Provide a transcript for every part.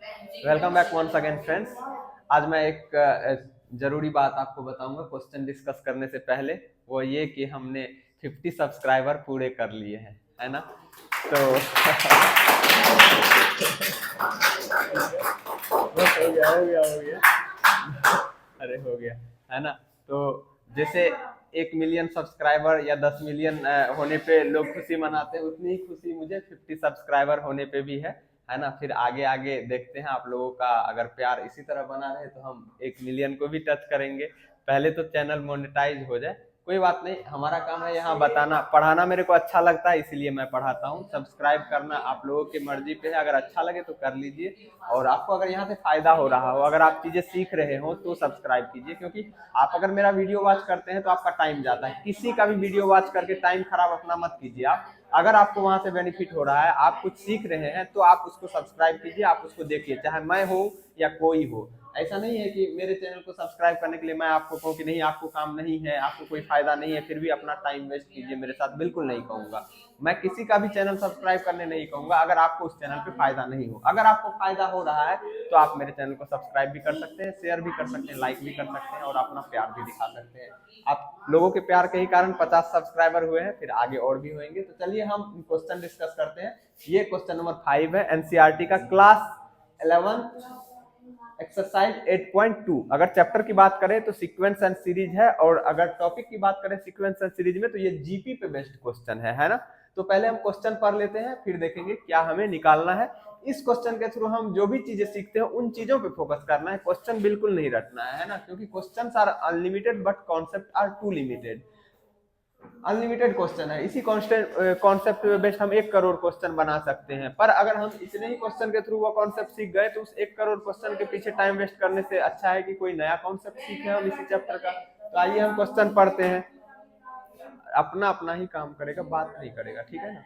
Welcome back once again friends. आज मैं एक जरूरी बात आपको बताऊंगा क्वेश्चन डिस्कस करने से पहले। वो ये कि हमने 50 सब्सक्राइबर पूरे कर लिए हैं, है ना। तो हो गया अरे हो गया, है ना। तो जैसे 1 मिलियन सब्सक्राइबर या 10 मिलियन होने पे लोग खुशी मनाते हैं, उतनी ही खुशी मुझे 50 सब्सक्राइबर होने पे भी है ना। फिर आगे आगे देखते हैं, आप लोगों का अगर प्यार इसी तरह बना रहे तो हम 1 मिलियन को भी टच करेंगे। पहले तो चैनल मोनेटाइज हो जाए, कोई बात नहीं। हमारा काम है यहाँ बताना, पढ़ाना मेरे को अच्छा लगता है इसलिए मैं पढ़ाता हूँ। सब्सक्राइब करना आप लोगों की मर्जी पे है, अगर अच्छा लगे तो कर लीजिए। और आपको अगर यहाँ से फायदा हो रहा हो, अगर आप चीजें सीख रहे हो तो सब्सक्राइब कीजिए, क्योंकि आप अगर मेरा वीडियो वॉच करते हैं तो आपका टाइम जाता है। किसी का भी वीडियो वॉच करके टाइम खराब अपना मत कीजिए। आप अगर आपको वहां से बेनिफिट हो रहा है, आप कुछ सीख रहे हैं, तो आप उसको सब्सक्राइब कीजिए, आप उसको देखिए, चाहे मैं हो या कोई हो। ऐसा नहीं है कि मेरे चैनल को सब्सक्राइब करने के लिए मैं आपको कहूँ कि नहीं, आपको काम नहीं है, आपको कोई फायदा नहीं है, फिर भी अपना टाइम वेस्ट कीजिए मेरे साथ, बिल्कुल नहीं कहूंगा। मैं किसी का भी चैनल सब्सक्राइब करने नहीं कहूंगा अगर आपको उस चैनल पे फायदा नहीं हो। अगर आपको फायदा हो रहा है तो आप मेरे चैनल को सब्सक्राइब भी कर सकते हैं, शेयर भी कर सकते हैं, लाइक भी कर सकते हैं और अपना प्यार भी दिखा सकते हैं। आप लोगों के प्यार के ही कारण 50 सब्सक्राइबर हुए हैं, फिर आगे और भी होंगे। तो चलिए हम क्वेश्चन डिस्कस करते हैं। ये क्वेश्चन नंबर 5 है एनसीईआरटी का, क्लास 11 एक्सरसाइज 8.2। अगर चैप्टर की बात करें तो सीक्वेंस एंड सीरीज है, और अगर टॉपिक की बात करें सीक्वेंस एंड सीरीज में तो ये जीपी पे बेस्ड क्वेश्चन है ना। तो पहले हम क्वेश्चन पढ़ लेते हैं, फिर देखेंगे क्या हमें निकालना है। इस क्वेश्चन के थ्रू हम जो भी चीजें सीखते हैं उन चीजों पे फोकस करना है, क्वेश्चन बिल्कुल नहीं रटना है ना, क्योंकि questions are unlimited but concept are too limited. Unlimited question है, इसी कॉन्सेप्ट पे बेस्ड हम 1 करोड़ क्वेश्चन बना सकते हैं। पर अगर हम इतने ही क्वेश्चन के थ्रू वो कॉन्सेप्ट सीख गए तो उस 1 करोड़ क्वेश्चन के पीछे टाइम वेस्ट करने से अच्छा है कि कोई नया कॉन्सेप्ट सीखे हम इसी चैप्टर का। तो आइए हम क्वेश्चन पढ़ते हैं। अपना अपना ही काम करेगा, बात नहीं करेगा, ठीक है ना।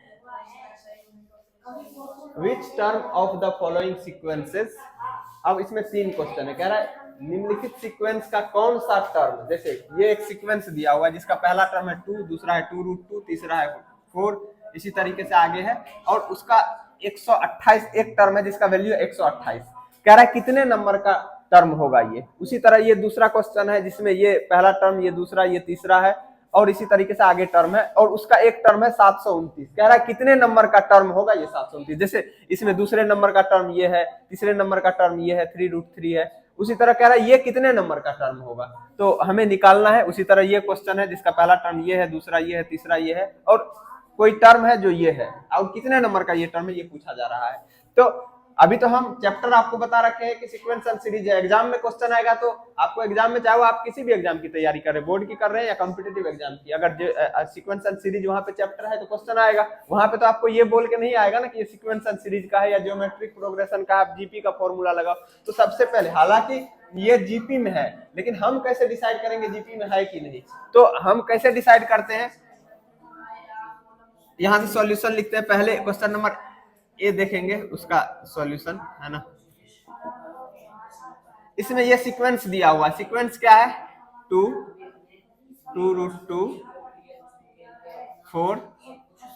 Which term of the following sequences. अब इसमें 3 क्वेश्चन है, कह रहा है निम्नलिखित सीक्वेंस का कौन सा टर्म, जैसे ये एक सीक्वेंस दिया हुआ है जिसका पहला टर्म है 2, दूसरा है 2√2, तीसरा है 4, इसी तरीके से आगे है, और उसका 128 एक टर्म है जिसका वैल्यू है 128। कह रहा है कितने नंबर का टर्म होगा ये। उसी तरह ये दूसरा क्वेश्चन है जिसमें ये पहला टर्म, ये दूसरा, ये तीसरा है, और इसी तरीके से आगे टर्म है, और उसका एक टर्म है 729। कह रहा है कितने नंबर का टर्म होगा ये 729। जैसे इसमें दूसरे नंबर का टर्म ये है, तीसरे नंबर का टर्म ये है, 3√3 है। उसी तरह कह रहा है ये कितने नंबर का टर्म होगा, तो हमें निकालना है। उसी तरह ये क्वेश्चन है जिसका पहला टर्म ये है, दूसरा ये है, तीसरा ये है, और कोई टर्म है जो ये है, और कितने नंबर का ये टर्म है ये पूछा जा रहा है। तो अभी तो हम चैप्टर आपको बता रखे हैं कि सीक्वेंस एंड सीरीज है। एग्जाम में क्वेश्चन आएगा तो आपको एग्जाम में, चाहे वो आप किसी भी एग्जाम की तैयारी कर रहे हैं, बोर्ड की कर रहे हैं या कॉम्पिटिटिव एग्जाम की, अगर सीक्वेंस एंड सीरीज वहां पे चैप्टर है तो क्वेश्चन आएगा। वहां पे तो आपको ये बोल के नहीं आएगा ना कि ये सीक्वेंस एंड सीरीज का है या ज्योमेट्रिक प्रोग्रेशन का, आप जीपी का फॉर्मूला लगाओ। तो सबसे पहले, हालांकि ये जीपी में है, लेकिन हम कैसे डिसाइड करेंगे जीपी में है कि नहीं। तो हम कैसे डिसाइड करते हैं, यहां से सॉल्यूशन लिखते हैं। पहले क्वेश्चन नंबर ए देखेंगे, उसका सॉल्यूशन है ना। इसमें ये सीक्वेंस दिया हुआ है, सीक्वेंस क्या है, 2, 2√2, 4,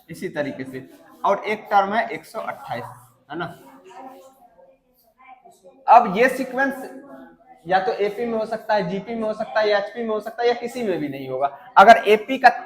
इसी तरीके से, और एक टर्म है 128, है ना। अब ये सीक्वेंस या तो एपी में हो सकता है, जीपी में हो सकता है, या एचपी में हो सकता है, या किसी में भी नहीं होगा। अगर एपी का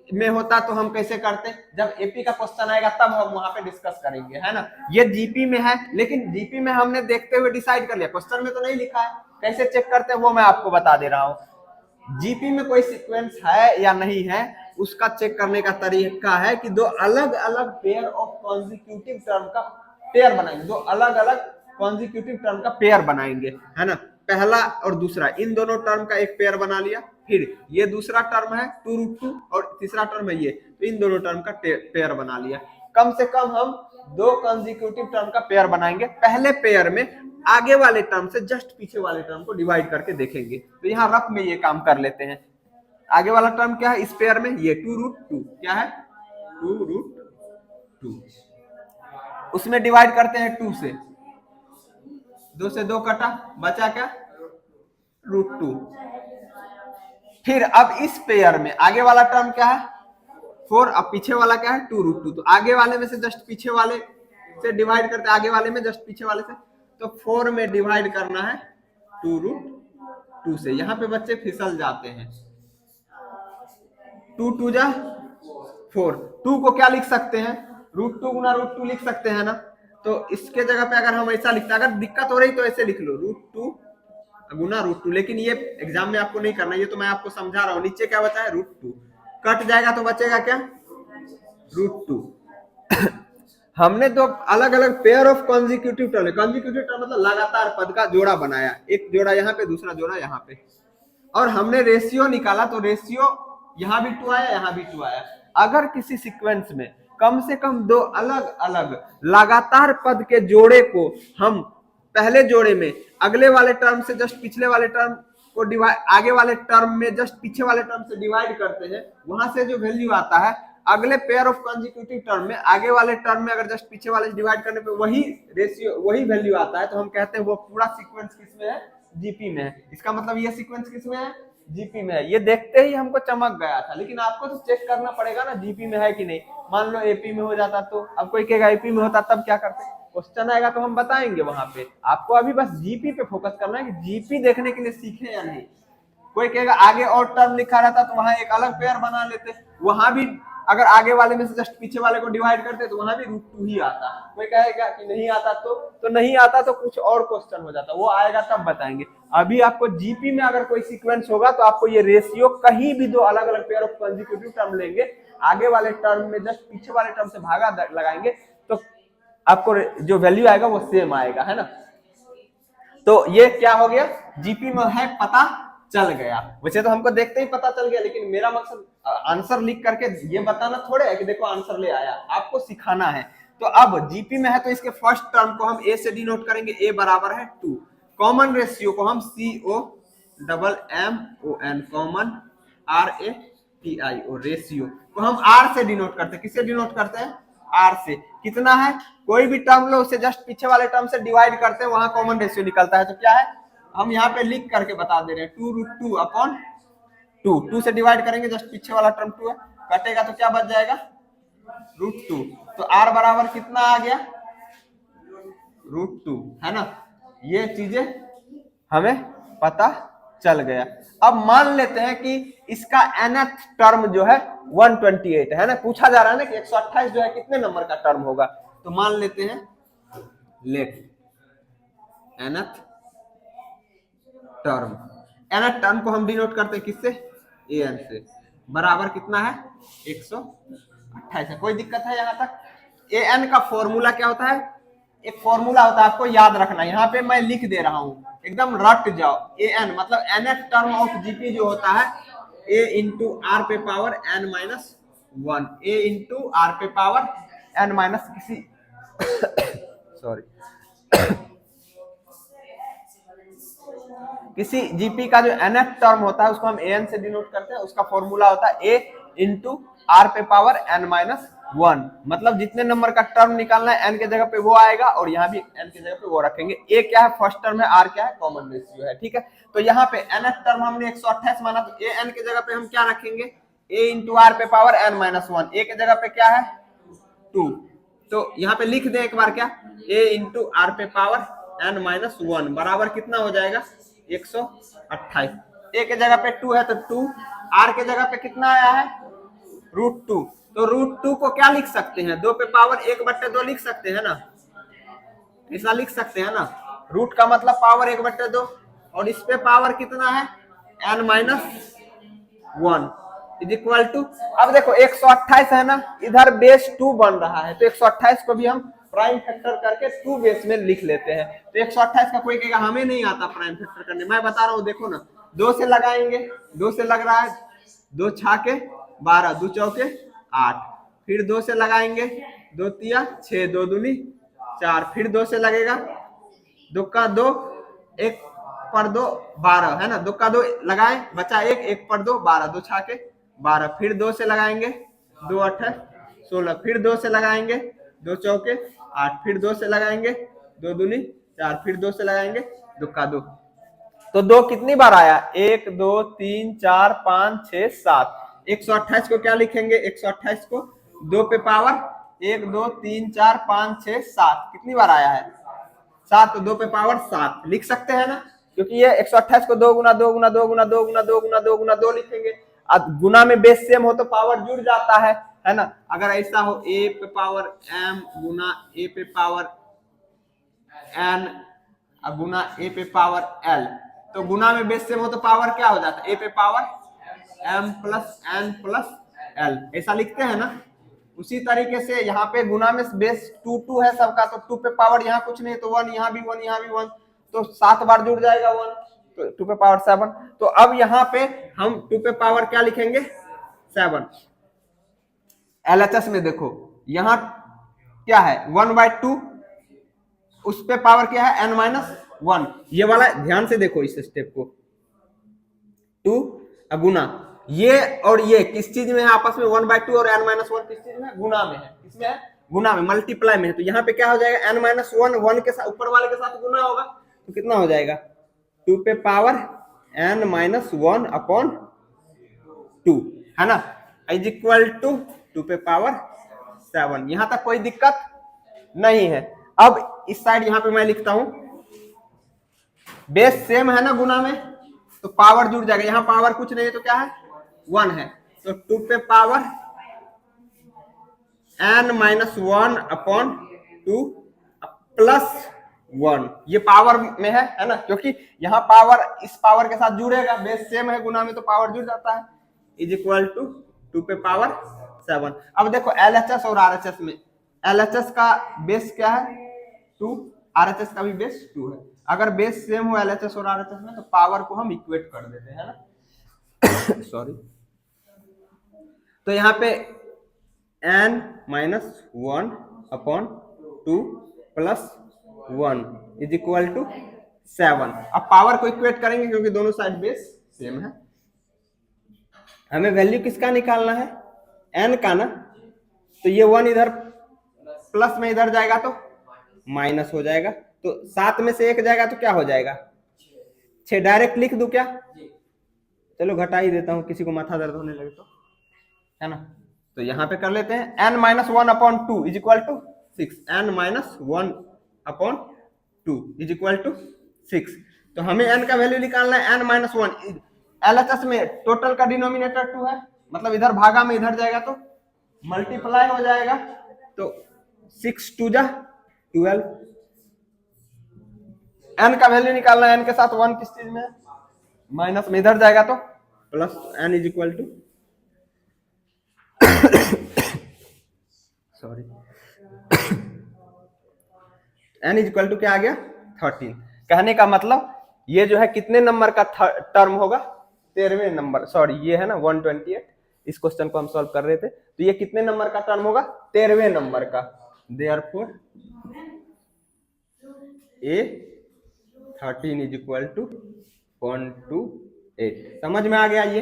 में होता तो हम कैसे करते, जब एपी का क्वेश्चन आएगा तब हम वहां पे डिस्कस करेंगे, है ना। ये जीपी में है, लेकिन जीपी में हमने देखते हुए डिसाइड कर लिया, क्वेश्चन में तो नहीं लिखा है। कैसे चेक करते हैं वो मैं आपको बता दे रहा हूं। जीपी में कोई सीक्वेंस है या नहीं है, उसका चेक करने का तरीका है कि दो अलग अलग पेयर ऑफ कॉन्जिक्यूटिव टर्म का पेयर बनाएंगे, दो अलग अलग कॉन्जिक्यूटिव टर्म का पेयर बनाएंगे, है ना। पहला और दूसरा, इन दोनों टर्म का एक पेयर बना लिया। फिर ये दूसरा टर्म है 2√2 और तीसरा टर्म है ये, तो इन दोनों टर्म का पेयर बना लिया। कम से कम हम 2 कॉन्जिक्यूटिव टर्म का पेयर बनाएंगे। पहले पेयर में आगे वाले टर्म से जस्ट पीछे वाले टर्म को डिवाइड करके देखेंगे। तो यहाँ रफ में ये काम कर लेते हैं। आगे वाला टर्म क्या है इस पेयर में, ये 2√2, क्या है 2√2, उसमें डिवाइड करते हैं 2 से, 2 से 2 कटा, बचा क्या √2। फिर अब इस पेयर में आगे वाला टर्म क्या है 4, अब पीछे वाला क्या है 2√2। तो आगे वाले में से जस्ट पीछे वाले से डिवाइड करते हैं, आगे वाले में जस्ट पीछे वाले से, तो 4 में डिवाइड करना है 2√2 से। यहाँ पे बच्चे फिसल जाते हैं। 2 2 जा 4, 2 को क्या लिख सकते हैं, √2 गुना √2 लिख सकते हैं ना। तो इसके जगह पे अगर हम ऐसा लिखते हैं, अगर दिक्कत हो रही तो ऐसे लिख लो √2 गुना √2, लेकिन ये एग्जाम में आपको नहीं करना, ये तो मैं आपको समझा रहा हूँ। नीचे क्या बचा है √2, कट जाएगा तो बचेगा क्या √2। हमने दो अलग अलग pair of consecutive term, consecutive term मतलब लगातार पद का जोड़ा बनाया, एक जोड़ा यहाँ पे दूसरा जोड़ा यहाँ पे, और हमने रेशियो निकाला तो रेशियो यहाँ भी 2 आया यहाँ भी 2 आया। अगर किसी सीक्वेंस में कम से कम दो अलग अलग लगातार पद के जोड़े को हम पहले जोड़े में अगले वाले टर्म से जस्ट पिछले वाले टर्म को डिवाइड, आगे वाले टर्म में जस्ट पीछे वाले टर्म से डिवाइड करते हैं, वहां से जो वैल्यू आता है अगले पेयर ऑफ कॉन्जिक्यूटिव टर्म में आगे वाले टर्म में अगर जस्ट पीछे वाले डिवाइड करने पे वही रेशियो वही वैल्यू आता है, तो हम कहते हैं वो पूरा सीक्वेंस किसमें है, जीपी में है। इसका मतलब ये सीक्वेंस किसमें है, जीपी में है। ये देखते ही हमको चमक गया था, लेकिन आपको तो चेक करना पड़ेगा ना जीपी में है कि नहीं। मान लो एपी में हो जाता तो, अब कोई कहेगा एपी में होता तब क्या करते, क्वेश्चन आएगा तो हम बताएंगे वहां पे। आपको अभी बस जीपी पे फोकस करना है कि जीपी देखने के लिए सीखे या नहीं। कोई कहेगा आगे और टर्म लिखा रहता तो वहां एक अलग पेयर बना लेते, वहां भी अगर आगे वाले में से जस्ट पीछे वाले को डिवाइड करते तो वहां भी √2 ही आता। कोई कहेगा कि नहीं आता तो नहीं आता तो कुछ और क्वेश्चन हो जाता, वो आएगा तब बताएंगे। अभी आपको जीपी में अगर कोई सीक्वेंस होगा तो आपको ये रेशियो कहीं भी दो अलग अलग पेयर ऑफ कॉन्जिक्यूटिव टर्म लेंगे, आगे वाले टर्म में जस्ट पीछे वाले टर्म से भागा लगाएंगे तो आपको जो वैल्यू आएगा वो सेम आएगा, है ना। तो ये क्या हो गया, जीपी में है पता चल गया। वैसे तो हमको देखते ही पता चल गया, लेकिन मेरा मकसद आंसर लिख करके ये बताना थोड़े है कि देखो आंसर ले आया, आपको सिखाना है। तो अब जीपी में है तो इसके फर्स्ट टर्म को हम ए से डिनोट करेंगे, ए बराबर है 2। कॉमन रेशियो को हम COMMON कॉमन RATIO रेशियो को हम आर से डिनोट करते हैं। किससे डिनोट करते हैं, आर से। कितना है, कोई भी टर्म लो उसे जस्ट पीछे वाले टर्म से डिवाइड करते हैं, वहां कॉमन रेशियो निकलता है। तो क्या है, हम यहाँ पे लिख करके बता दे रहे हैं 2√2 अपॉन 2 से डिवाइड करेंगे, जस्ट पीछे वाला टर्म 2 है, कटेगा तो क्या बच जाएगा √2। तो r बराबर कितना आ गया √2, है ना। ये चीजें हमें पता चल गया। अब मान लेते हैं कि इसका nth टर्म जो है 128 है ना, पूछा जा रहा है ना कि 128 जो है कितने नंबर का टर्म होगा। तो मान लेते हैं लेट nth टर्म को हम डिनोट करते हैं किससे, an से, बराबर कितना है 128 है। कोई दिक्कत है यहाँ तक। an का फॉर्मूला क्या होता है, एक फॉर्मूला होता है, आपको याद रखना। यहाँ पे मैं लिख दे रहा हूँ, एकदम रट जाओ। an मतलब nth टर्म ऑफ जीपी जो होता है a इंटू आर पे power n-1, a into r पे पावर n- किसी सॉरी किसी जीपी का जो nth टर्म होता है उसको हम an से डिनोट करते हैं। उसका फॉर्मूला होता है a इंटू आर पे पावर n-1, मतलब जितने नंबर का टर्म निकालना है n के जगह पे वो आएगा और यहाँ भी n के जगह पे वो रखेंगे। a क्या है, फर्स्ट टर्म है, r क्या है, कॉमन रेशियो है, ठीक है। तो यहाँ पे nth टर्म हमने 128 माना, तो an के जगह पे हम क्या रखेंगे, a इंटू आर पे पावर n-1, a के जगह पे क्या है 2। तो यहाँ पे लिख दे एक बार क्या, a इंटू आर पे पावर n-1 बराबर कितना हो जाएगा 128। a के जगह पे 2 है तो 2, r के जगह पे कितना आया है √2। तो √2 को क्या लिख सकते हैं, 2 पे पावर 1/2 लिख सकते हैं ना, ऐसा लिख सकते हैं ना। रूट का मतलब पावर 1/2 और इस पे पावर कितना है n-1 इज इक्वल टू, अब देखो 128 है ना, इधर बेस 2 बन रहा है, तो 128 को भी हम प्राइम फैक्टर करके 2 बेस में लिख लेते हैं। तो 128 का कोई कहेगा हमें नहीं आता प्राइम फैक्टर करने, मैं बता रहा हूँ, देखो ना 2 से लगाएंगे, 2 से लग रहा है, 2 छाके 12, 2 चौके 8, फिर 2 से लगाएंगे, 2 तिया 6, 2 दूनी 4, फिर 2 से लगेगा, 2 का 2, 1 पर 2 12 है ना, 2 का 2 लगाए बचा 1, 1 पर 2 12, 2 छाके 12, फिर 2 से लगाएंगे, 2 8 16, फिर 2 से लगाएंगे, 2 चौके 8, फिर 2 से लगाएंगे, 2 दूनी 4, फिर 2 से लगाएंगे, 2 का 2। तो 2 कितनी बार आया, 1 2 3 4 5 6 7। 128 को क्या लिखेंगे, 128 को 2 पे पावर 1 2 3 4 5 6 7 कितनी बार आया है 7, तो 2 पे पावर 7 लिख सकते हैं ना, क्योंकि ये 128 को 2 गुना 2 गुना 2 गुना 2 गुना 2 गुना 2 गुना 2 लिखेंगे। अब गुना में बेस सेम हो तो पावर जुड़ जाता है ना। अगर ऐसा हो a पे पावर m गुना a पे पावर n गुना a पे पावर l, तो गुना में बेस सेम हो तो पावर क्या हो जाता है, a पे power m plus n plus l, ऐसा लिखते हैं ना। उसी तरीके से यहाँ पे गुना में बेस 2 2 है सबका, तो 2 पे पावर यहाँ कुछ नहीं तो 1, यहाँ भी 1, यहाँ भी 1, तो 7 बार जुड़ जाएगा 1, तो 2 पे पावर 7। तो अब यहाँ पे हम 2 पे पावर क्या लिखेंगे, 7। LHS में देखो यहाँ क्या है 1/2, उस पे पावर क्या है n-1, ये वाला ध्यान से देखो इस स्टेप को, 2 गुना ये और ये किस चीज में है आपस में, 1/2 और n-1 किस चीज में, गुना में है, किसमें है, गुना में, मल्टीप्लाई में है। तो यहाँ पे क्या हो जाएगा n-1 1 के साथ ऊपर वाले के साथ गुना होगा, तो कितना हो जाएगा 2 पे पावर n-1 अपॉन 2 है ना, इज इक्वल टू 2 पे पावर 7। यहां तक कोई दिक्कत नहीं है। अब इस साइड यहां पे मैं लिखता हूं, बेस सेम है ना गुना में, तो पावर जुड़ जाएगा, यहां पावर कुछ नहीं है तो क्या है 1 है, तो 2 पे पावर n-1 अपॉन 2 प्लस 1, ये पावर में है ना, क्योंकि यहाँ पावर इस पावर के साथ जुड़ेगा, बेस सेम है गुना में तो पावर जुड़ जाता है, इज इक्वल टू 2 पे पावर 7। अब देखो LHS और RHS में, LHS का बेस क्या है 2, RHS का भी बेस 2 है। अगर बेस सेम हो LHS और RHS में तो पावर को हम इक्वेट कर देते हैं ना सॉरी। तो यहाँ पे n-1 upon 2 plus 1 is equal to 7। अब पावर को इक्वेट करेंगे क्योंकि दोनों साइड बेस सेम है। हमें वैल्यू किसका निकालना है, n का ना, तो ये 1 इधर प्लस में इधर जाएगा तो माइनस हो जाएगा, तो 7 में से 1 जाएगा तो क्या हो जाएगा 6। डायरेक्ट लिख दूं क्या, चलो घटा ही देता हूं, किसी को माथा दर्द होने लगे तो, है ना। तो यहाँ पे कर लेते हैं n-1 upon 2 is equal to 6, n-1 upon 2 is equal to 6। तो हमें n का वैल्यू निकालना है n-1। LHS में टोटल का डिनोमिनेटर 2 है, मतलब इधर भागा में इधर जाएगा तो मल्टीप्लाई हो जाएगा, तो 6 2 जा 12। n का वैल्यू निकालना है, n के साथ 1 किस चीज में है, माइनस में, इधर जाएगा तो plus, n is equal to sorry n is equal to क्या आ गया 13। कहने का मतलब ये जो है कितने नंबर का टर्म होगा, 13वें नंबर, सॉरी ये है ना 128, इस क्वेश्चन को हम सॉल्व कर रहे थे, तो ये कितने नंबर का टर्म होगा 13वें नंबर का। Therefore A13 is equal to 128। समझ में आ गया, ये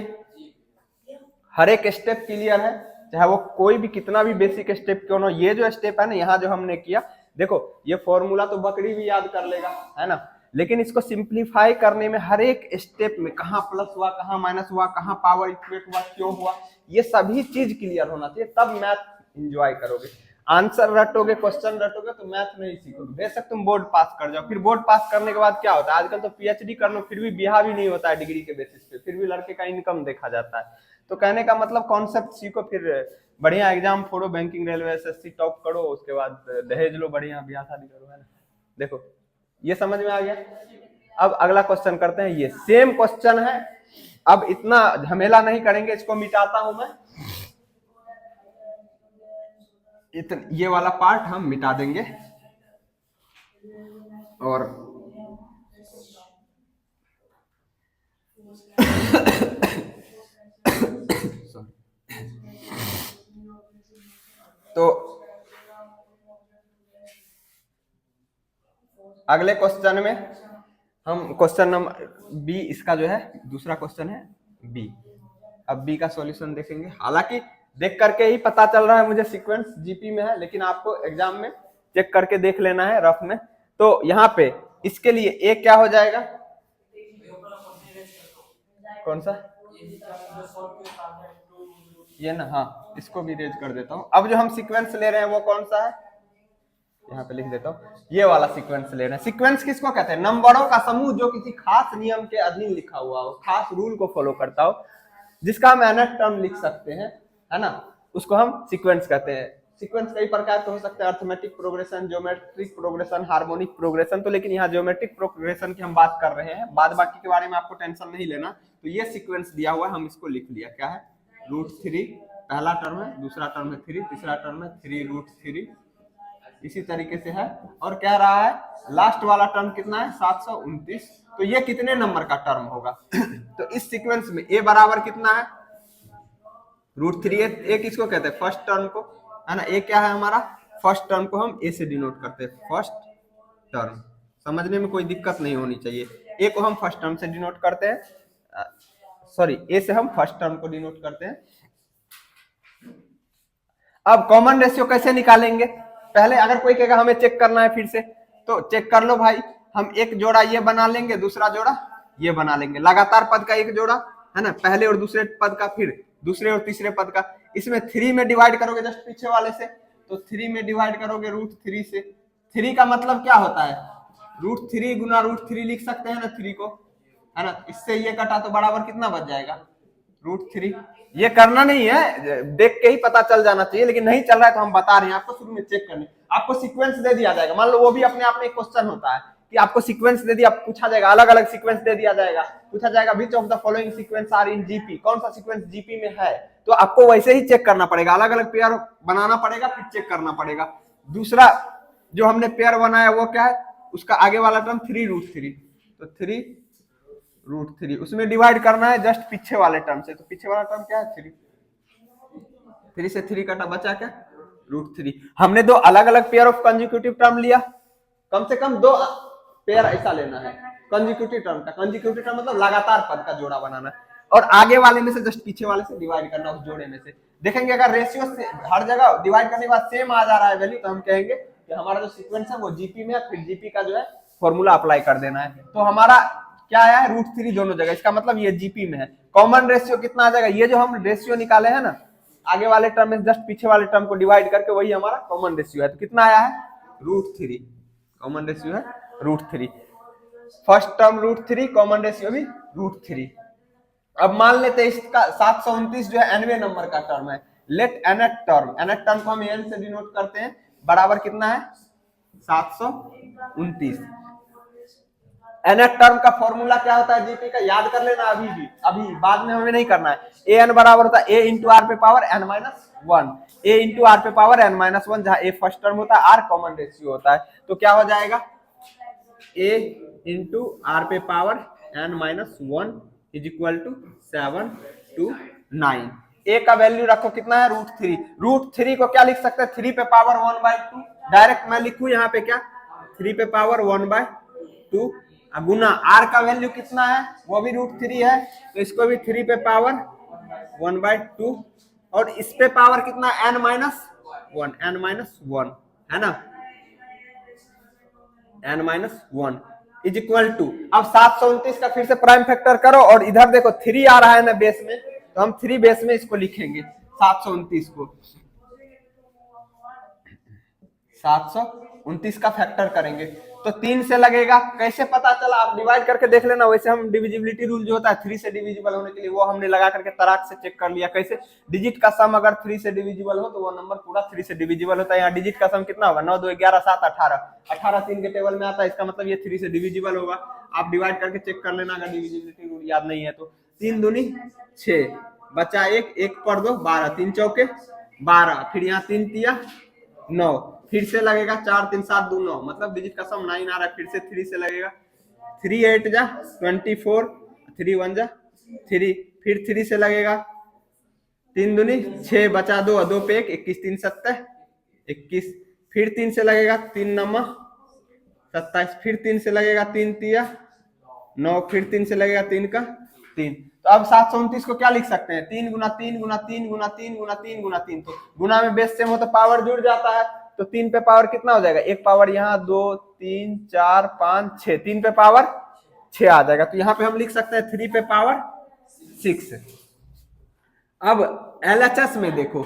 हर एक स्टेप क्लियर है, चाहे वो कोई भी कितना भी बेसिक स्टेप क्यों ना। ये जो स्टेप है ना यहाँ जो हमने किया, देखो ये फॉर्मूला तो बकरी भी याद कर लेगा, है ना, लेकिन इसको सिंप्लीफाई करने में हर एक स्टेप में कहाँ प्लस हुआ, कहाँ माइनस हुआ, कहाँ पावर इक्वेट हुआ, क्यों हुआ, ये सभी चीज क्लियर होना चाहिए, तब मैथ एंजॉय करोगे। आंसर रटोगे, क्वेश्चन रटोगे तो मैथ नहीं सीखोगे। बेशक तुम बोर्ड पास कर जाओ, फिर बोर्ड पास करने के बाद क्या होता है, आजकल तो PhD कर लो फिर भी ब्याह भी नहीं होता है डिग्री के बेसिस पे, फिर भी लड़के का इनकम देखा जाता है। तो कहने का मतलब कॉन्सेप्ट सीखो, फिर बढ़िया एग्जाम फोड़ो, बैंकिंग रेलवे SSC टॉप करो, उसके बाद दहेज लो, बढ़िया ब्याह शादी करो, है ना। देखो ये समझ में आ गया। अब अगला क्वेश्चन करते हैं, ये सेम क्वेश्चन है, अब इतना झमेला नहीं करेंगे, इसको मिटाता हूं मैं, ये वाला पार्ट हम मिटा देंगे और तो अगले क्वेश्चन में हम क्वेश्चन नंबर बी, इसका जो है दूसरा क्वेश्चन है बी। अब बी का सॉल्यूशन देखेंगे, हालांकि देख करके ही पता चल रहा है मुझे सीक्वेंस जीपी में है, लेकिन आपको एग्जाम में चेक करके देख लेना है रफ में। तो यहाँ पे इसके लिए ए क्या हो जाएगा, कौन सा, ये ना, हाँ इसको भी रेज कर देता हूँ। अब जो हम सीक्वेंस ले रहे हैं वो कौन सा है, यहाँ पे लिख देता हूँ, ये वाला सीक्वेंस ले रहे हैं। सीक्वेंस किसको कहते हैं? नंबरों का समूह जो किसी खास नियम के अधीन लिखा हुआ हो, खास रूल को फॉलो करता हो, जिसका हम nth टर्म लिख सकते हैं, है ना, उसको हम सीक्वेंस कहते हैं। सीक्वेंस कई प्रकार के हो सकते हैं, arithmetic progression, geometric progression, harmonic progression. तो लेकिन यहाँ ज्योमेट्रिक प्रोग्रेशन की हम बात कर रहे हैं, बाद बाकी के बारे में आपको टेंशन नहीं लेना। तो ये सीक्वेंस दिया हुआ है, हम इसको लिख लिया, क्या है, √3 पहला टर्म है, दूसरा टर्म है 3, तीसरा टर्म है 3√3, इसी तरीके से है। और कह रहा है लास्ट वाला टर्म कितना है, 729। तो ये कितने नंबर का टर्म होगा? तो इस सीक्वेंस में ए बराबर कितना है, √3। ए किसको कहते हैं? फर्स्ट टर्म को, है ना। ए क्या है हमारा? फर्स्ट टर्म को हम ए से डिनोट करते हैं, फर्स्ट टर्म। समझने में कोई दिक्कत नहीं होनी चाहिए। ए को हम फर्स्ट टर्म से डिनोट करते हैं, सॉरी, ए से हम फर्स्ट टर्म को डिनोट करते हैं। अब कॉमन रेशियो कैसे निकालेंगे? पहले अगर कोई कहेगा हमें चेक करना है फिर से, तो चेक कर लो भाई। हम एक जोड़ा ये बना लेंगे, दूसरा जोड़ा ये बना लेंगे, लगातार पद का एक जोड़ा, है ना, पहले और दूसरे पद का, फिर दूसरे और तीसरे पद का। इसमें 3 में डिवाइड करोगे जस्ट पीछे वाले से, तो 3 में डिवाइड करोगे √3 से। 3 का मतलब क्या होता है? √3 गुना √3 लिख सकते हैं ना 3 को, है ना। इससे ये कटा तो बराबर कितना बच जाएगा, √3। ये करना नहीं है, देख के ही पता चल जाना चाहिए, लेकिन नहीं चल रहा है तो हम बता रहे हैं आपको, शुरू में चेक करने। आपको सीक्वेंस दे दिया जाएगा, मान लो वो भी अपने आप में एक क्वेश्चन होता है कि आपको सीक्वेंस दे दिया, पूछा जाएगा, अलग अलग सीक्वेंस दे दिया जाएगा, पूछा जाएगा which of the following sequence are in GP, कौन सा सीक्वेंस जीपी में है। तो आपको वैसे ही चेक करना पड़ेगा, अलग अलग पेयर बनाना पड़ेगा, फिर चेक करना पड़ेगा। दूसरा जो हमने पेयर बनाया वो क्या है, उसका आगे वाला टर्म 3√3, तो 3√3 उसमें डिवाइड करना है जस्ट पीछे वाले टर्म से। तो पीछे वाला टर्म क्या है, 3 से 3 कटा, बचा क्या, √3। हमने दो अलग अलग पेयर ऑफ कंजिक्यूटिव टर्म लिया, कम से कम 2 पेयर ऐसा लेना है कंजिक्यूटिव टर्म का। कंजिक्यूटिव टर्म मतलब लगातार पद का जोड़ा बनाना, और आगे वाले में से जस्ट पीछे वाले से डिवाइड करना उस जोड़े में से। देखेंगे अगर रेशियो से हर जगह डिवाइड करने के बाद सेम आ जा रहा है वैल्यू, तो हम कहेंगे कि हमारा जो सीक्वेंस है वो जीपी में है, फिर जीपी का जो है फॉर्मूला अप्लाई कर देना है। तो हमारा क्या आया है, √3 दोनों जगह, इसका मतलब ये जीपी में है। कॉमन रेशियो कितना आ जाएगा, ये जो हम रेशियो निकाले हैं ना, आगे वाले टर्म में जस्ट पीछे वाले टर्म को डिवाइड करके, वही हमारा कॉमन रेशियो है। तो कितना आया है, √3, कॉमन रेशियो है √3। फर्स्ट टर्म √3, कॉमन रेशियो भी √3। अब मान लेते हैं इसका 729 जो है nवें नंबर का टर्म है। लेट nth टर्म को हम n से डिनोट करते हैं, बराबर कितना है, 729। nth टर्म का फॉर्मूला क्या होता है जीपी का, याद कर लेना अभी बाद में हमें नहीं करना है। an बराबर होता है a इंटू आर पे power n-1, a into r पे पावर n-1, जहां a फर्स्ट टर्म होता है, r कॉमन रेशियो होता है। तो क्या हो जाएगा, a इंटू आर पे power n-1 is equal to 7 to 9। a का वैल्यू रखो कितना है, √3। √3 को क्या लिख सकते हैं, 3 पे पावर 1/2, डायरेक्ट मैं लिखूं यहाँ पे क्या, 3 पे पावर 1/2, गुना r का वैल्यू कितना है, वो भी √3 है, तो इसको भी 3 पे पावर 1/2, और इस पे पावर कितना, n-1 है ना, n-1 इज इक्वल टू, अब 729 का फिर से प्राइम फैक्टर करो, और इधर देखो 3 आ रहा है ना बेस में, तो हम 3 बेस में इसको लिखेंगे 729 को, 729 का फैक्टर करेंगे तो 3 से लगेगा। कैसे पता चला, आप डिवाइड करके देख लेना। वैसे हम डिविजिबिलिटी रूल जो होता है 3 से डिविजिबल होने के लिए, वो हमने लगा करके तराक से चेक कर लिया। कैसे, डिजिट का सम अगर 3 से डिविजिबल हो तो वो नंबर पूरा 3 से डिविजिबल होता है। यहाँ डिजिट का सम कितना होगा, 9 2 11 7 18, 18 3 के टेबल में आता है, इसका मतलब ये 3 से डिविजिबल होगा। आप डिवाइड करके चेक कर लेना अगर डिविजिबिलिटी रूल याद नहीं है तो। 3 दूनी 6, बचा 1 पर 2 12, 3 चौके 12, फिर यहाँ 3 तिया 9, फिर से लगेगा 4 3 7 2 9, मतलब डिजिट का सम 9 आ रहा है। फिर से 3 से लगेगा, 3 8 जा 24, 3 1 जा 3, फिर 3 से लगेगा, 3 दूनी 6, बचा 2 2 पे 1, 21 3 7 21, फिर 3 से लगेगा, 3 9 27, फिर 3 से लगेगा, 3 तिया 9, फिर 3 से लगेगा 3 का 3। तो अब 729 को क्या लिख सकते हैं, 3 गुना 3 गुना 3 गुना 3 गुना 3 गुना 3, तो गुना में बेस सेम हो तो पावर जुड़ जाता है। तो 3 पे पावर कितना हो जाएगा, एक पावर यहाँ 2 3 4 5 6, 3 पे पावर 6 आ जाएगा। तो यहाँ पे हम लिख सकते हैं 3 पे पावर 6। अब LHS में देखो,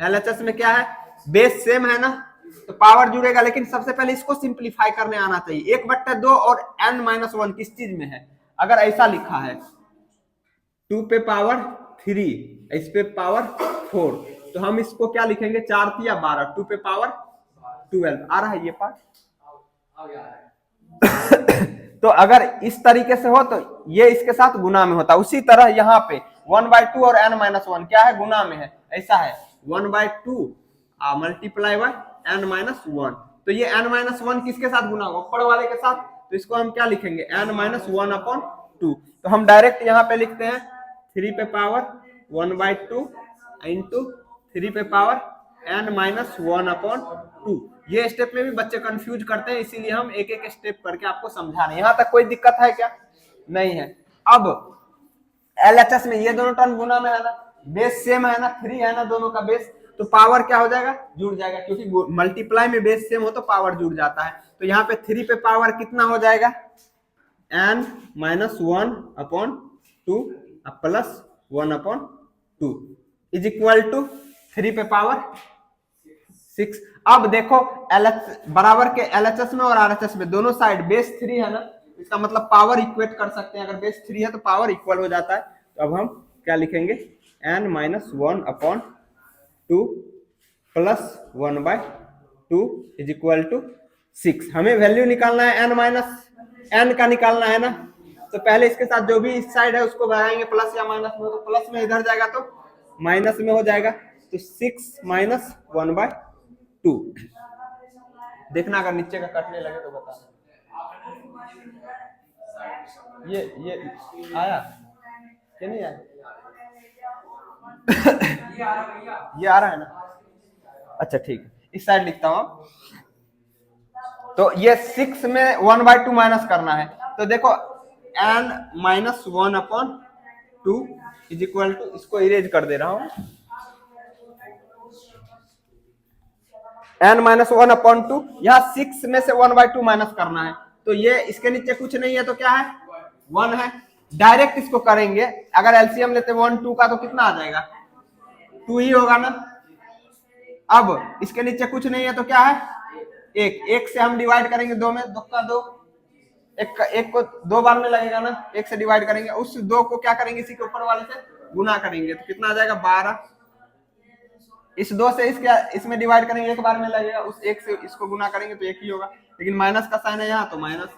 LHS में क्या है, बेस सेम है ना, तो पावर जुड़ेगा, लेकिन सबसे पहले इसको सिंप्लीफाई करने आना चाहिए। 1/2 और n-1 किस चीज में है? अगर ऐसा लिखा है 2 पे पावर 3, इस पे पावर 4, तो हम इसको क्या लिखेंगे? 4 या 12, 2 पे पावर 12। आ रहा है ये पार्ट? तो अगर इस तरीके से हो तो ये इसके साथ गुना में होता है। उसी तरह यहाँ पे 1/2 और n-1 क्या है? गुना में है। ऐसा है 1/2 मल्टीप्लाई बाय n-1, तो ये n-1 किसके साथ गुना होगा? ऊपर वाले के साथ। तो इसको हम क्या लिखेंगे? n-1/2। तो हम डायरेक्ट यहाँ पे लिखते हैं 3 पे पावर 1/2 इंटू 3 पे पावर n-1/2। ये स्टेप में भी बच्चे कंफ्यूज करते हैं, इसीलिए हम एक एक स्टेप करके आपको समझा रहे हैं। यहां तक कोई दिक्कत है क्या? नहीं है। अब LHS में ये दोनों टर्म गुना में है ना, बेस सेम है ना, 3 है ना दोनों का बेस, तो पावर क्या हो जाएगा? जुड़ जाएगा, क्योंकि मल्टीप्लाई में बेस सेम हो तो पावर जुड़ जाता है। तो यहाँ पे 3 पे पावर कितना हो जाएगा? n-1/2 plus 1/2 is equal to 3 पे पावर 6। अब देखो बराबर के LHS में और RHS में दोनों साइड बेस 3 है ना, इसका मतलब पावर इक्वेट कर सकते हैं। अगर बेस 3 है तो पावर इक्वल हो जाता है। तो अब हम क्या लिखेंगे? n-1/2 plus 1/2 is equal to 6। हमें वैल्यू निकालना है n का निकालना है ना, तो पहले इसके साथ जो भी इस साइड है उसको बढ़ाएंगे प्लस या माइनस में, तो प्लस में इधर जाएगा तो माइनस में हो जाएगा। तो 6 माइनस 1/2। देखना अगर नीचे का कटने लगे तो बता। ये आया कि नहीं आया? ये आ रहा है ना? अच्छा ठीक है, इस साइड लिखता हूं। तो ये 6 में 1/2 माइनस करना है, तो देखो n-1/2 इज इक्वल टू, इसको इरेज कर दे रहा हूं, n-1/2। यहाँ 6 में से 1/2 माइनस करना है, तो ये इसके नीचे कुछ नहीं है तो क्या है? 1 है। डायरेक्ट इसको करेंगे, अगर एलसीएम लेते 1 2 का तो कितना आ जाएगा? 2 ही होगा ना। अब इसके नीचे कुछ नहीं है तो क्या है? 1 से हम डिवाइड करेंगे 2 में, 2 का 2, एक को 2 बार में लगेगा ना, 1 से डिवाइड करेंगे, उस 2 को क्या करेंगे? इसी के ऊपर वाले से गुना करेंगे, तो कितना आ जाएगा? 12। इस 2 से इसमें डिवाइड करेंगे, 1 बार में लगेगा, उस 1 से इसको गुना करेंगे तो 1 ही होगा, लेकिन माइनस का साइन है यहाँ तो minus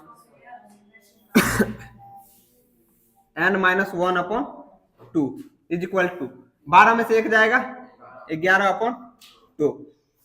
n-1/2 is equal to 12 में से 1 जाएगा 11/2।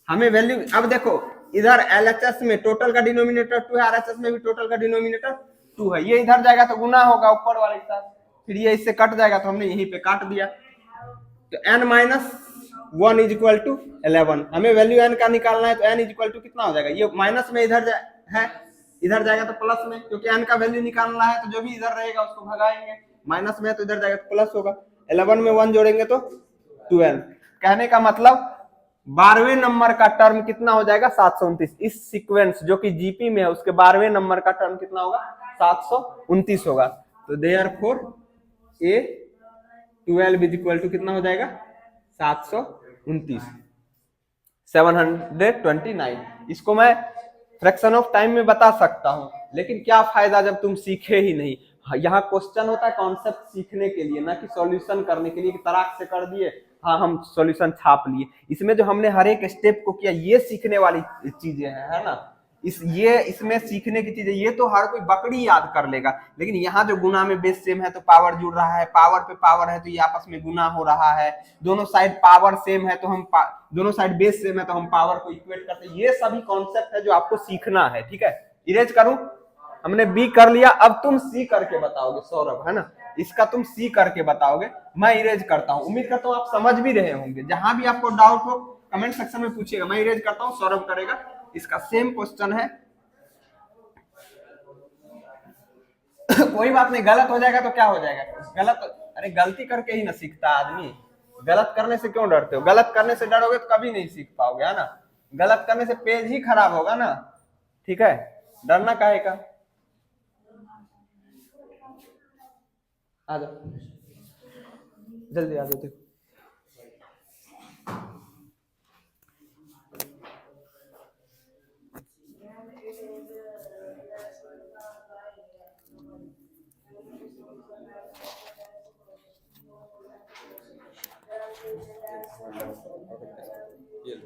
हमें वैल्यू, अब देखो इधर LHS में टोटल का डिनोमिनेटर 2 है, RHS में भी टोटल का डिनोमिनेटर 2 है, ये इधर जाएगा तो गुना होगा ऊपर वाले के साथ, फिर ये इससे कट जाएगा तो हमने यहीं पे काट दिया। तो n-1 इज इक्वल टू 11। हमें वैल्यू n का निकालना है, तो n इज इक्वल टू कितना हो जाएगा? ये माइनस में इधर है, इधर जाएगा तो प्लस में, क्योंकि n का वैल्यू निकालना है तो जो भी इधर रहेगा उसको भगाएंगे, माइनस में है तो इधर जाएगा तो प्लस होगा। 11 में 1 जोड़ेंगे तो 12। कहने का मतलब 12वें नंबर का टर्म कितना हो जाएगा? 729। इस सीक्वेंस जो कि जीपी में है उसके 12वें नंबर का टर्म कितना होगा? 729 होगा। तो therefore A12 is equal to कितना हो जाएगा? 729, 729। इसको मैं फ्रैक्शन ऑफ टाइम में बता सकता हूं, लेकिन क्या फायदा जब तुम सीखे ही नहीं। यहाँ क्वेश्चन होता है कॉन्सेप्ट सीखने के लिए, ना कि सॉल्यूशन करने के लिए कि तराक से कर दिए, हाँ हम सॉल्यूशन छाप लिए। इसमें जो हमने हर एक स्टेप को किया, ये सीखने वाली चीजें हैं, है ना। इसमें सीखने की चीजें, ये तो हर कोई बकरी याद कर लेगा, लेकिन यहाँ जो गुना में बेस सेम है तो पावर जुड़ रहा है, पावर पे पावर है तो ये आपस में गुना हो रहा है, दोनों साइड पावर सेम है तो हम दोनों साइड बेस सेम है तो हम पावर को इक्वेट करते हैं। ये सभी कॉन्सेप्ट है जो आपको सीखना है, ठीक है। इरेज करूं? हमने बी कर लिया, अब तुम सी करके बताओगे सौरभ, है ना। इसका तुम सी करके बताओगे, मैं इरेज करता हूं। उम्मीद करता हूं आप समझ भी रहे होंगे। जहां भी आपको डाउट हो कमेंट सेक्शन में पूछिएगा, मैं इरेज करता हूं, सौरभ करेगा। इसका सेम क्वेश्चन है कोई बात नहीं, गलत हो जाएगा तो क्या हो जाएगा? गलत, अरे गलती करके ही ना सीखता आदमी। गलत करने से क्यों डरते हो? गलत करने से डरोगे तो कभी नहीं सीख पाओगे, है ना। गलत करने से पेज ही खराब होगा ना, ठीक है। डरना काहे का? आ जाओ जल्दी आ जाओ। देखो, ये लो।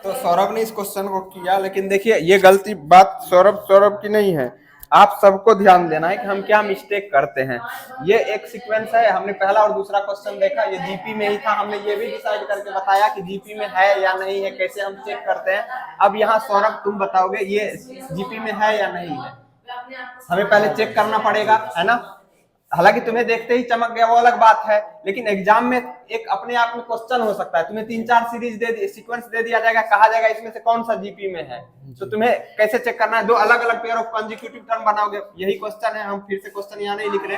तो सौरभ ने इस क्वेश्चन को किया, लेकिन देखिए ये गलती बात सौरभ की नहीं है, आप सबको ध्यान देना है कि हम क्या मिस्टेक करते हैं। ये एक सीक्वेंस है, हमने पहला और दूसरा क्वेश्चन देखा, ये जीपी में ही था, हमने ये भी डिसाइड करके बताया कि जीपी में है या नहीं है, कैसे हम चेक करते हैं। अब यहाँ सौरभ तुम बताओगे ये जीपी में है या नहीं है, हमें पहले चेक करना पड़ेगा, है ना। हालांकि तुम्हें देखते ही चमक गया वो अलग बात है, लेकिन एग्जाम में एक अपने आप में क्वेश्चन हो सकता है, तुम्हें 3-4 सीरीज सीक्वेंस दे दिया जाएगा, कहा जाएगा इसमें से कौन सा जीपी में है, तो तुम्हें कैसे चेक करना है, दो अलग अलग पेयर ऑफ कंसेक्यूटिव टर्म बनाओगे, यही क्वेश्चन है। हम फिर से क्वेश्चन यहाँ नहीं लिख रहे,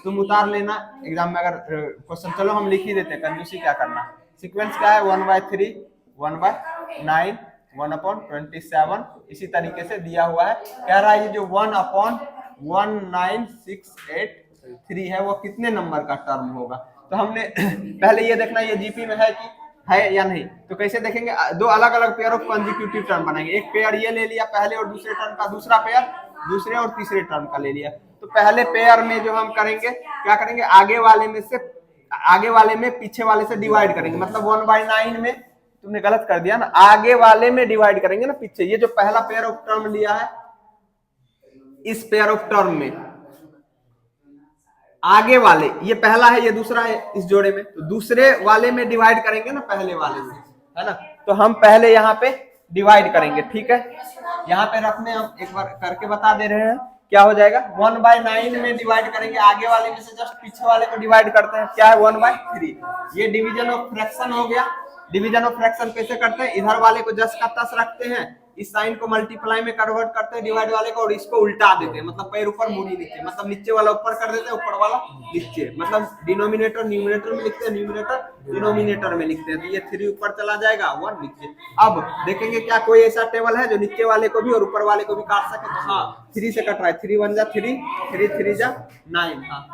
तुम उतार लेना एग्जाम में अगर क्वेश्चन, चलो हम लिख ही देते, कंजूसी क्या करना। सीक्वेंस क्या है, 1/3, 1/9, 1/27, इसी तरीके से दिया हुआ है। कह रहा है ये जो 1/1968 3 है, वो कितने नंबर का टर्म होगा। तो हमने पहले ये देखना ये जीपी में है कि है या नहीं। तो कैसे देखेंगे, दो अलग अलग पेयर ऑफ कंसेक्यूटिव टर्म बनाएंगे। एक पेयर ये ले लिया पहले और दूसरे टर्म का, दूसरा पेयर दूसरे और तीसरे टर्म का ले लिया। तो पहले पेयर में जो हम करेंगे क्या करेंगे, आगे वाले में पीछे वाले से डिवाइड करेंगे। मतलब 1/9 में तुमने गलत कर दिया ना, आगे वाले में डिवाइड करेंगे ना पीछे। ये जो पहला पेयर ऑफ टर्म लिया है, इस पेयर ऑफ टर्म में आगे वाले, ये पहला है ये दूसरा है इस जोड़े में, तो दूसरे वाले में डिवाइड करेंगे ना पहले वाले से, है ना। तो हम पहले यहाँ पे डिवाइड करेंगे, ठीक है। यहाँ पे रखने हम एक बार करके बता दे रहे हैं क्या हो जाएगा। 1/9 में डिवाइड करेंगे, आगे वाले में से जस्ट पीछे वाले को डिवाइड करते हैं, क्या है 1/3। ये डिवीजन ऑफ फ्रैक्शन हो गया। डिवीजन ऑफ फ्रैक्शन कैसे करते हैं, इधर वाले को जस का तस रखते हैं, इस साइन को मल्टीप्लाई में कन्वर्ट करते हैं डिवाइड वाले को, और इसको उल्टा देते हैं। मतलब पैर ऊपर मुड़ी नीचे, मतलब नीचे वाला ऊपर कर देते हैं, ऊपर वाला नीचे। मतलब डिनोमिनेटर न्यूमरेटर में लिखते हैं, न्यूमरेटर डिनोमिनेटर में लिखते हैं। तो ये 3 ऊपर चला जाएगा, 1 नीचे। अब देखेंगे क्या कोई ऐसा टेबल है जो नीचे वाले को भी और ऊपर वाले को भी काट सके। तो हाँ, 3 से कट रहा है, 3 1 जा 3, 3 3 जा 9। हाँ,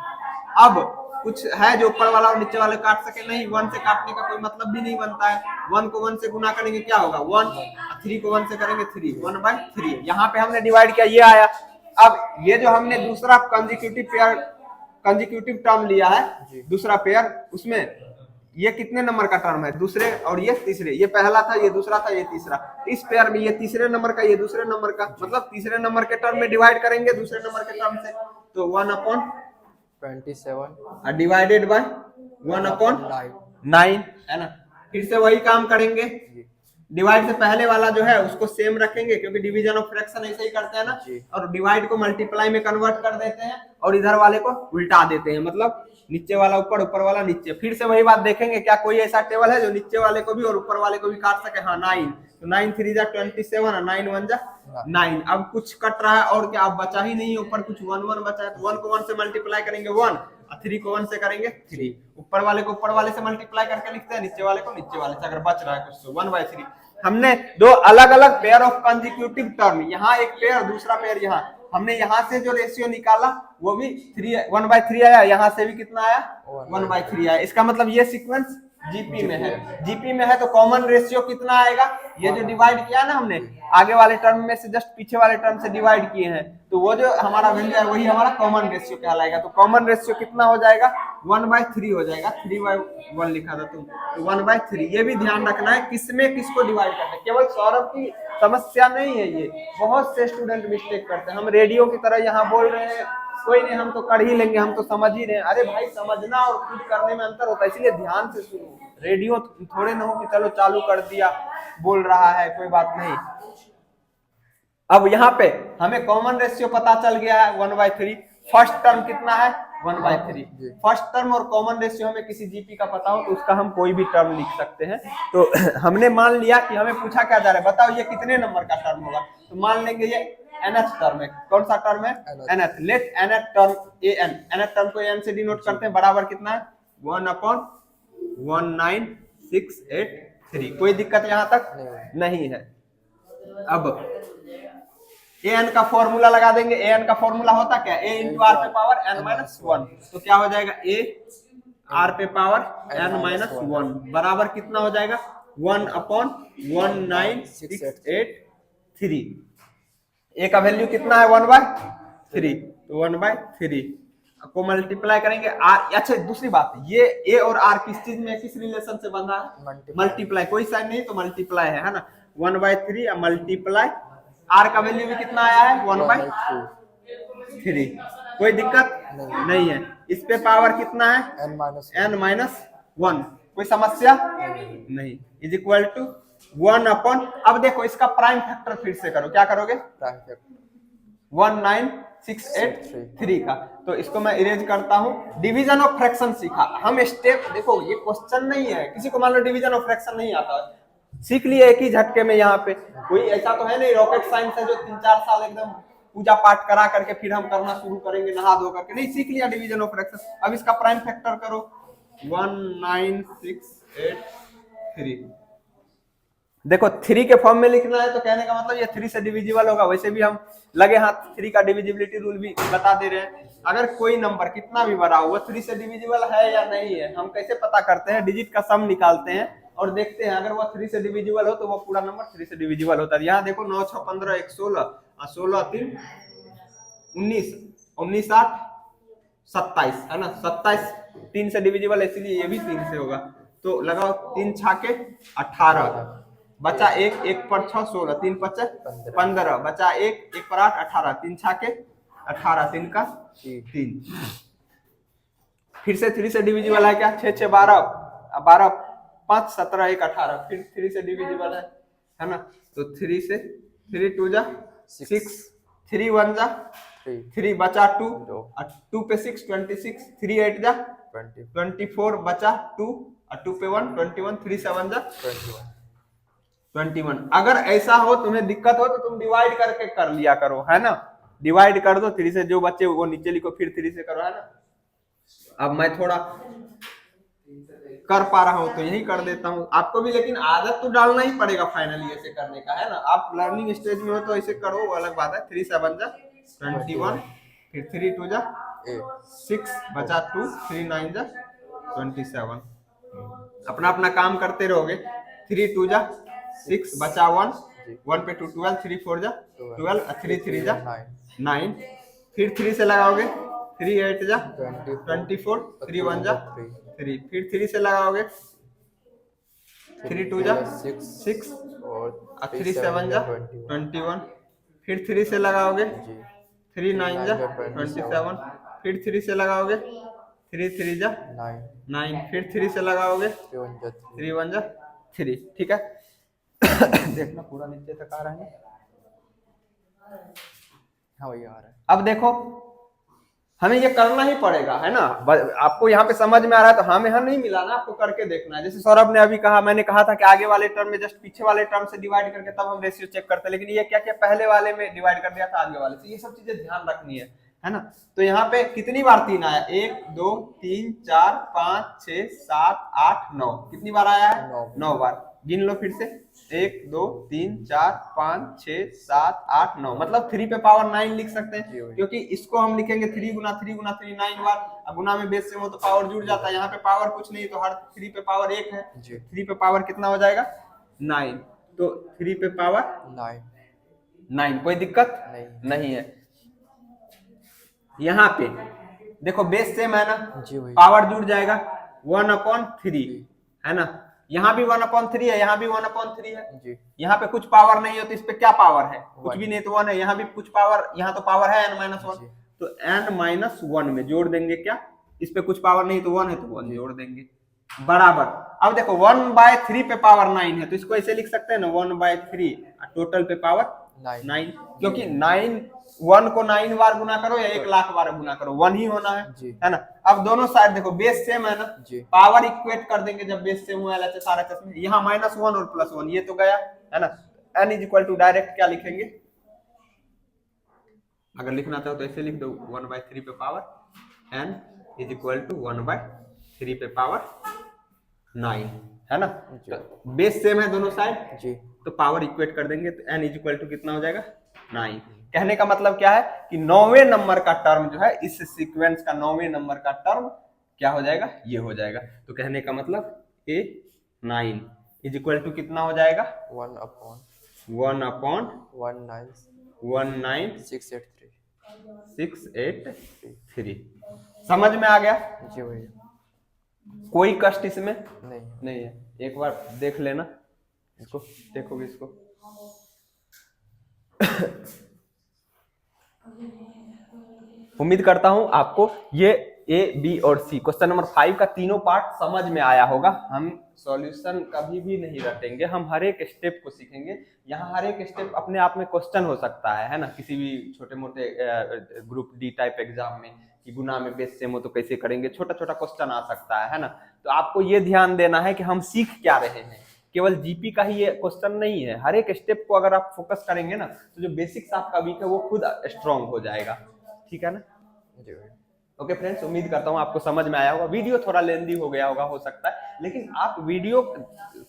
अब कुछ है जो ऊपर वाला और नीचे वाले काट सके, नहीं। 1 से काटने का कोई मतलब भी नहीं बनता है। 1 को 1 से गुना करेंगे क्या होगा 1, 3 को 1 से करेंगे 3, 1/3। यहाँ पे हमने डिवाइड किया, ये आया। अब ये जो हमने दूसरा कंसेक्यूटिव टर्म लिया है, दूसरा पेयर, उसमें ये कितने नंबर का टर्म है, दूसरे और ये तीसरे। ये पहला था, ये दूसरा था, ये तीसरा। इस पेयर में ये तीसरे नंबर का, ये दूसरे नंबर का, मतलब तीसरे नंबर के टर्म में डिवाइड करेंगे दूसरे नंबर के टर्म से। तो 1/27 डिवाइडेड बाय 1/9 है ना। फिर से वही काम करेंगे, डिवाइड से पहले वाला जो है उसको सेम रखेंगे, क्योंकि डिवीजन ऑफ फ्रैक्शन ऐसे ही करते हैं ना। और डिवाइड को मल्टीप्लाई में कन्वर्ट कर देते हैं और इधर वाले को उल्टा देते हैं, मतलब नीचे वाला ऊपर, ऊपर वाला नीचे। फिर से वही बात देखेंगे, क्या कोई ऐसा टेबल है जो नीचे वाले को भी और ऊपर वाले को भी काट सके। हाँ, 9। तो 9 3 जा 27 और 9 1 जा 9। अब कुछ कट रहा है और क्या, अब बचा ही नहीं, ऊपर कुछ 1 1 बचा है। तो 1 को 1 से मल्टीप्लाई करेंगे 1, और 3 को 1 से करेंगे 3। ऊपर वाले को ऊपर वाले से मल्टीप्लाई करके लिखते हैं, नीचे वाले को नीचे वाले से। अगर बच रहा है कुछ तो 1/3। हमने दो अलग अलग पेयर ऑफ कंसेक्यूटिव टर्म, यहाँ एक पेयर दूसरा पेयर, यहाँ हमने यहाँ से जो रेशियो निकाला वो भी 1/3 आया, यहाँ से भी कितना आया 1/3 आया। इसका मतलब ये सीक्वेंस जीपी में है। जीपी में है तो कॉमन रेशियो कितना आएगा, ये जो डिवाइड किया ना हमने, आगे वाले टर्म में से जस्ट पीछे वाले टर्म से डिवाइड किए हैं, तो वो जो हमारा वैल्यू है वही हमारा कॉमन रेशियो कहलाएगा। तो कॉमन रेशियो कितना हो जाएगा 1/3 हो जाएगा। 3/1 लिखा था तुम, तो 1/3। ये भी ध्यान रखना है किसमें किसको डिवाइड करना है। केवल सौरभ की समस्या नहीं है ये, बहुत से स्टूडेंट मिस्टेक करते हैं। हम रेडियो की तरह यहाँ बोल रहे हैं, कोई नहीं हम तो कर ही लेंगे, हम तो समझ ही रहे हैं। अरे भाई, समझना और खुद करने में अंतर होता है, इसलिए ध्यान से सुनो। रेडियो थोड़े ना हो कि चलो चालू कर दिया, बोल रहा है, कोई बात नहीं। अब यहाँ पे हमें कॉमन रेशियो पता चल गया है 1/3। फर्स्ट टर्म कितना है 1/3। फर्स्ट टर्म और कॉमन रेशियो हमें किसी जीपी का पता हो तो उसका हम कोई भी टर्म लिख सकते हैं। तो हमने मान लिया कि हमें पूछा क्या जा रहा है, बताओ ये कितने नंबर का टर्म होगा। तो मान लेंगे ये nth टर्म है। कौन सा टर्म है nth। Let nth term an, nth term को an से डिनोट करते हैं, बराबर कितना है 1/19683। कोई दिक्कत यहाँ तक नहीं है। अब an का फॉर्मूला लगा देंगे। an का फॉर्मूला होता क्या, a इंटू r पे पावर n-1। तो क्या हो जाएगा a r पे पावर n-1 बराबर कितना हो जाएगा 1/19683। a का वैल्यू कितना है 1/3, तो 1/3 को मल्टीप्लाई करेंगे r। अच्छा, दूसरी बात, ये a और r किस चीज में, किस रिलेशन से बंधा है, मल्टीप्लाई। कोई साइन नहीं तो मल्टीप्लाई है ना। 1/3 मल्टीप्लाई r का वैल्यू भी कितना आया है 1/3। कोई दिक्कत नहीं है। इस पे पावर कितना है n-1। कोई समस्या नहीं। Is equal to 1/। अब देखो इसका प्राइम फैक्टर फिर से करो, क्या करोगे 19683 का। तो इसको मैं इरेज करता हूं। डिवीजन ऑफ फ्रैक्शन सीखा हम स्टेप, देखो ये क्वेश्चन नहीं है, किसी को मान लो डिवीजन ऑफ फ्रैक्शन नहीं आता, सीख लिए एक ही झटके में। यहाँ पे कोई ऐसा तो है नहीं रॉकेट साइंस है जो 3-4 साल एकदम पूजा पाठ करा करके फिर हम करना शुरू करेंगे नहा धो करके, नहीं। सीख लिया डिवीजन ऑफ फ्रैक्शन। अब इसका प्राइम फैक्टर करो 19683। देखो 3 के फॉर्म में लिखना है तो कहने का मतलब ये 3 से डिविजिबल होगा। वैसे भी हम लगे हाथ 3 का डिविजिबिलिटी रूल भी बता दे रहे हैं। अगर कोई नंबर कितना भी बड़ा हो वो 3 से डिविजिबल है या नहीं है, हम कैसे पता करते हैं? डिजिट का सम निकालते हैं और देखते हैं, अगर वो 3 से डिविजिबल हो तो वो पूरा नंबर 3 से डिविजिबल होता है। यहाँ देखो 9 6 15 1 16 और 16 3 19 19 8 27 है ना, 27 3 से डिविजिबल है, इसलिए ये भी 3 से होगा। तो लगाओ 3 छाके 18, बचा एक, एक पर 6 16, 3 5 15, बचा एक, एक पर 8 18, 3 छाके 18, 3 का 3। फिर से 3 से डिविजिबल है क्या? 6 6 12, 12 5 17 1 18, फिर 3 से डिविजिबल है ना। तो 3 से 3 2 जा 6, 3 1 जा 3, बचा 2 और 2 पे 6 26, 3 8 जा 24, बचा 2 और 2 पे 1 21, 3 7 जा 21। अगर ऐसा हो तुम्हें दिक्कत हो तो तुम डिवाइड करके कर लिया करो, है ना। डिवाइड कर दो 3 से, जो बच्चे वो नीचे लिखो, फिर 3 से करो, है ना। अब मैं थोड़ा कर पा रहा हूं तो यही कर देता हूं आपको भी, लेकिन आदत तो डालना ही पड़ेगा फाइनली ऐसे करने का, है ना। आप लर्निंग स्टेज में हो तो ऐसे करो, वो अलग बात है। 3 7 जा 21, फिर 3 2 जा 6, बचा 2, 3 9 जा 27। अपना अपना काम करते रहोगे। 3 2 जा 6, बचा 1, 1 पे 2 12, 3 4 जा 12, 3 3 जा 9, फिर 3 से लगाओगे, 3 8 जा 24, 3 1 जा 3, फिर 3 से लगाओगे, 3 2 जा 6 और 3 7 जा 21, फिर 3 से लगाओगे, 3 9 जा 27, फिर 3 से लगाओगे, 3 3 जा 9, फिर 3 से लगाओगे, 3 1 जा 3। ठीक है देखना पूरा नीचे तक आ रहा है। हाँ वही आ रहा है। अब देखो हमें ये करना ही पड़ेगा, है ना। आपको यहाँ पे समझ में आ रहा है तो हमें यहाँ नहीं मिला ना, आपको करके देखना है। जैसे सौरभ ने अभी कहा, मैंने कहा था कि आगे वाले टर्म में जस्ट पीछे वाले टर्म से डिवाइड करके तब हम रेशियो चेक करते हैं, लेकिन ये क्या क्या पहले वाले में डिवाइड कर दिया था आगे वाले से। ये सब चीजें ध्यान रखनी है ना। तो यहाँ पे कितनी बार 3 आया? 1 2 3 4 5 6 7 8 9, कितनी बार आया है? 9 बार। गिन लो फिर से, 1 2 3 4 5 6 7 8 9, मतलब 3 पे पावर 9 लिख सकते हैं, क्योंकि इसको हम लिखेंगे 3 गुना 3 गुना 3 9 बार। अब गुना में बेस से हो तो पावर जुड़ जाता है। यहाँ पे पावर कुछ नहीं, तो हर 3 पे पावर 1 है। 3 पे पावर कितना हो जाएगा? 9। तो 3 पे पावर 9, कोई दिक्कत नहीं है। यहाँ पे देखो बेस सेम है ना, पावर जुड़ जाएगा 1/3, है ना। यहाँ भी 1/3 है, यहाँ भी 1/3 है। यहाँ पे कुछ पावर नहीं है तो इस पे क्या पावर है? कुछ भी नहीं, तो 1 है। यहाँ भी कुछ पावर, यहाँ तो पावर है n-1, तो n-1 में जोड़ देंगे क्या? इस पे कुछ पावर नहीं तो 1 है, तो 1 जोड़ देंगे, बराबर। अब देखो 1/3 पे पावर 9 है, तो इसको ऐसे लिख सकते हैं ना, 1/3 टोटल पे पावर 9, क्योंकि 9 1 को 9 बार गुना करो या 1 लाख बार गुना करो, 1 ही होना है ना। अब दोनों साइड देखो बेस सेम है ना, पावर इक्वेट कर देंगे जब बेस सेम हुआ LHS RHS में। यहाँ -1 और +1 ये तो गया, है ना। n = डायरेक्ट क्या लिखेंगे? अगर लिखना चाहो तो ऐसे लिख दो, 1/3 पे पावर n = 1/3 पे पावर 9, है ना। बेस सेम है दोनों साइड जी, तो पावर इक्वेट कर देंगे, तो n = कितना हो जाएगा? 9। कहने का मतलब क्या है कि 9वें नंबर का टर्म जो है, इस सीक्वेंस का 9वें नंबर का टर्म क्या हो जाएगा? ये हो जाएगा। तो कहने का मतलब A9 = कितना हो जाएगा? 1/19,683। समझ में आ गया जी भैया? कोई कष्ट इसमें नहीं है। एक बार देख लेना इसको, देखोगे इसको उम्मीद करता हूं आपको ये A, B और C क्वेश्चन नंबर 5 का तीनों पार्ट समझ में आया होगा। हम सॉल्यूशन कभी भी नहीं रटेंगे, हम हर एक स्टेप को सीखेंगे। यहाँ हर एक स्टेप अपने आप में क्वेश्चन हो सकता है ना, किसी भी छोटे मोटे ग्रुप D टाइप एग्जाम में, कि गुना में बेस सेम हो तो कैसे करेंगे, छोटा छोटा क्वेश्चन आ सकता है ना। तो आपको ये ध्यान देना है कि हम सीख क्या रहे हैं, केवल जीपी का ही ये क्वेश्चन नहीं है। हर एक स्टेप को अगर आप फोकस करेंगे ना, तो जो बेसिक्स आपका वीक है वो खुद स्ट्रांग हो जाएगा। ठीक है ना? ओके फ्रेंड्स, उम्मीद करता हूँ आपको समझ में आया होगा। वीडियो थोड़ा लेंदी हो गया होगा, हो सकता है, लेकिन आप वीडियो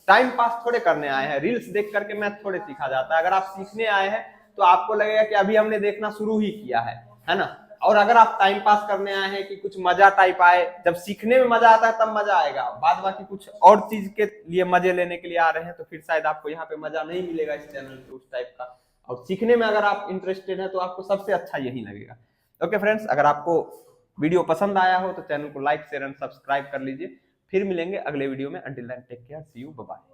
टाइम पास थोड़े करने आए हैं। रील्स देख करके मैथ थोड़े सीखा जाता है। अगर आप सीखने आए हैं तो आपको लगेगा कि अभी हमने देखना शुरू ही किया है ना। और अगर आप टाइम पास करने आए हैं कि कुछ मजा टाइप आए, जब सीखने में मजा आता है तब मजा आएगा, बाद बाकी कुछ और चीज के लिए मजे लेने के लिए आ रहे हैं तो फिर शायद आपको यहाँ पे मजा नहीं मिलेगा इस चैनल पे उस टाइप का। और सीखने में अगर आप इंटरेस्टेड हैं तो आपको सबसे अच्छा यही लगेगा। ओके फ्रेंड्स, अगर आपको वीडियो पसंद आया हो तो चैनल को लाइक शेयर एंड सब्सक्राइब कर लीजिए। फिर मिलेंगे अगले वीडियो में। Until then take care, see you, bye bye.